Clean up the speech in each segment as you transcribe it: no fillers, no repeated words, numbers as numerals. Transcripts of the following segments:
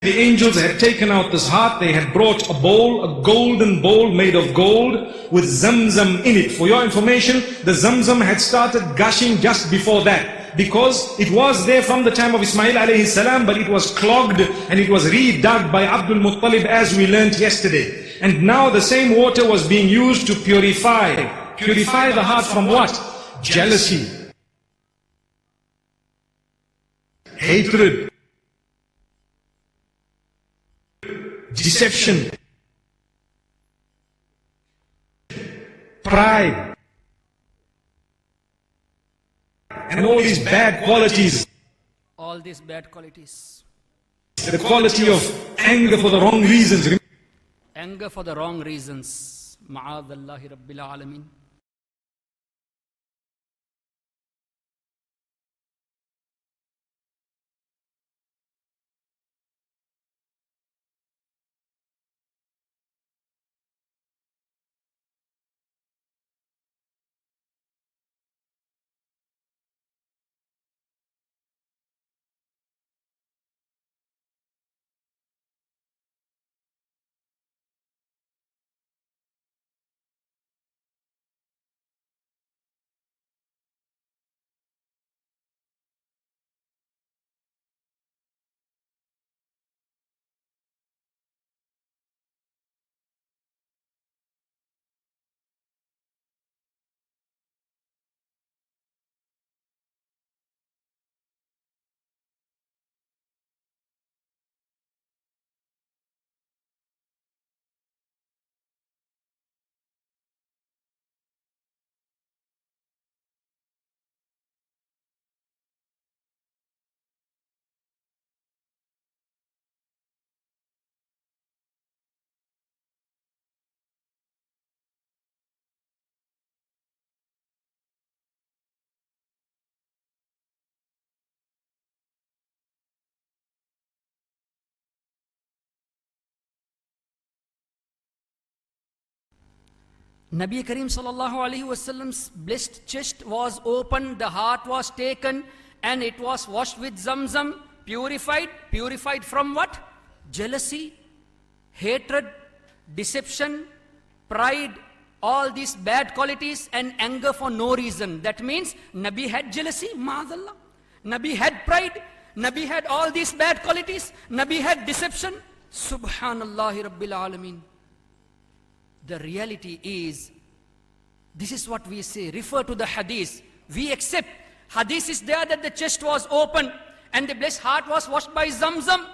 The angels had taken out this heart, they had brought a bowl, a golden bowl made of gold with Zamzam in it. For your information, the Zamzam had started gushing just before that, because it was there from the time of Ismail alayhi salam, but it was clogged and it was redug by Abdul Muttalib, as we learnt yesterday. And now the same water was being used to purify the heart from what? Jealousy, hatred, deception, pride, and all these bad qualities. All these bad qualities. The quality of anger for the wrong reasons. Anger for the wrong reasons. Ma'adallahi Rabbil Alameen. Nabi Kareem sallallahu alaihi wasallam's blessed chest was opened, the heart was taken, and it was washed with Zamzam, purified. Purified from what? Jealousy, hatred, deception, pride, all these bad qualities, and anger for no reason. That means Nabi had jealousy, ma'adallah. Nabi had pride, Nabi had all these bad qualities, Nabi had deception. Subhanallahi Rabbil Alameen. The reality is, this is what we say, refer to the hadith. We accept, hadith is there that the chest was open and the blessed heart was washed by Zamzam.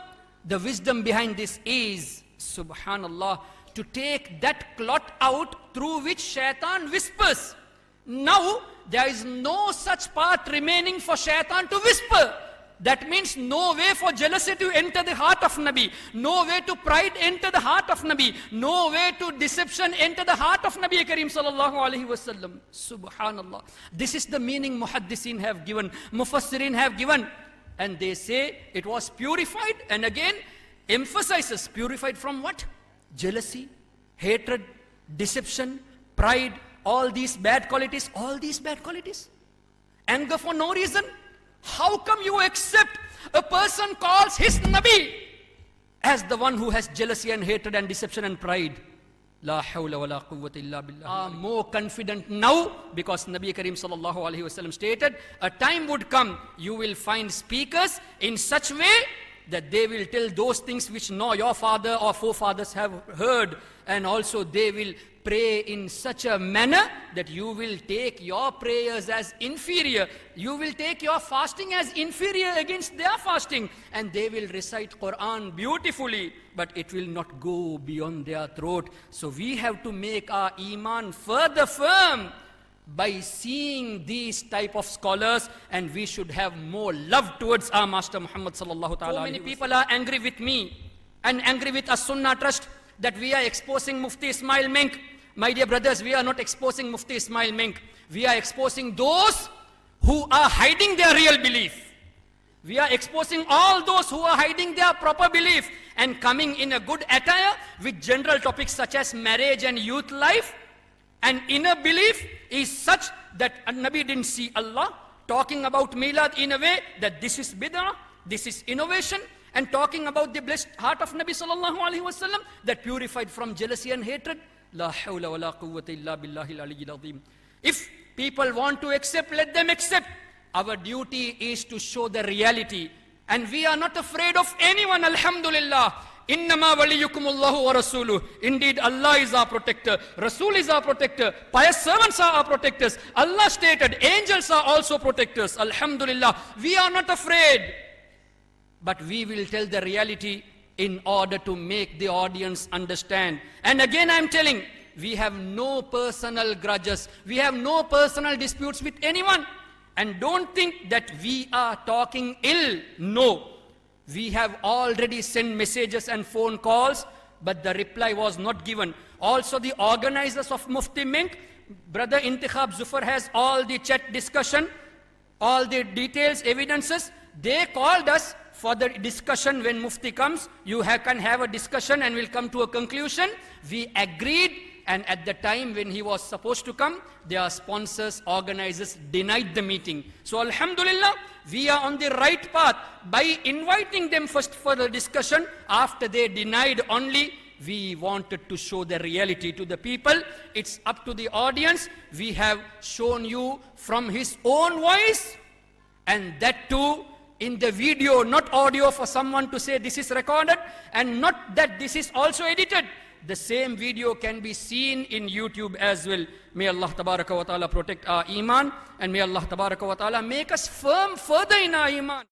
The wisdom behind this is, subhanallah, to take that clot out through which shaitan whispers. Now, there is no such part remaining for shaitan to whisper. That means no way for jealousy to enter the heart of Nabi. No way to pride enter the heart of Nabi. No way to deception enter the heart of Nabi Kareem sallallahu alaihi wasallam. Subhanallah. This is the meaning Muhaddisin have given, Mufassirin have given. And they say it was purified, and again emphasizes purified from what? Jealousy, hatred, deception, pride, all these bad qualities, Anger for no reason. How come you accept a person calls his Nabi as the one who has jealousy and hatred and deception and pride? La hawla wa la quwwata illa billah. More confident now, because Nabi Kareem sallallahu alaihi wasallam stated, a time would come, you will find speakers in such way that they will tell those things which no your father or forefathers have heard, and also they will pray in such a manner that you will take your prayers as inferior. You will take your fasting as inferior against their fasting, and they will recite Quran beautifully, but it will not go beyond their throat. So we have to make our iman further firm by seeing these type of scholars, and we should have more love towards our Master Muhammad sallallahu ta'ala. So many people are angry with me and angry with As-Sunnah Trust that we are exposing Mufti Ismail Menk. My dear brothers, we are not exposing Mufti Ismail Menk. We are exposing those who are hiding their real belief. We are exposing all those who are hiding their proper belief and coming in a good attire with general topics such as marriage and youth life. And inner belief is such that Nabi didn't see Allah, talking about Milad in a way that this is bid'ah, this is innovation, and talking about the blessed heart of Nabi sallallahu alaihi wasallam that purified from jealousy and hatred. La hawla wa la quwwata illa billahi al-aliyyil azim. If people want to accept, let them accept. Our duty is to show the reality. And we are not afraid of anyone, alhamdulillah. Innama waliyukumullahu wa rasuluh. Indeed, Allah is our protector. Rasul is our protector. Pious servants are our protectors. Allah stated, angels are also protectors. Alhamdulillah. We are not afraid. But we will tell the reality in order to make the audience understand. And again, I am telling, we have no personal grudges. We have no personal disputes with anyone. And don't think that we are talking ill. No. We have already sent messages and phone calls, but the reply was not given. Also, the organizers of Mufti Mink, Brother Intikhab Zufar has all the chat discussion, all the details, evidences. They called us for the discussion. When Mufti comes, you can have a discussion and we'll come to a conclusion. We agreed, and at the time when he was supposed to come, their sponsors, organizers denied the meeting. So alhamdulillah, we are on the right path by inviting them first for the discussion. After they denied only, we wanted to show the reality to the people. It's up to the audience. We have shown you from his own voice, and that too in the video, not audio for someone to say this is recorded, and not that this is also edited. The same video can be seen in YouTube as well. May Allah Tabaraka wa Ta'ala protect our Iman, and may Allah Tabaraka wa Ta'ala make us firm further in our Iman.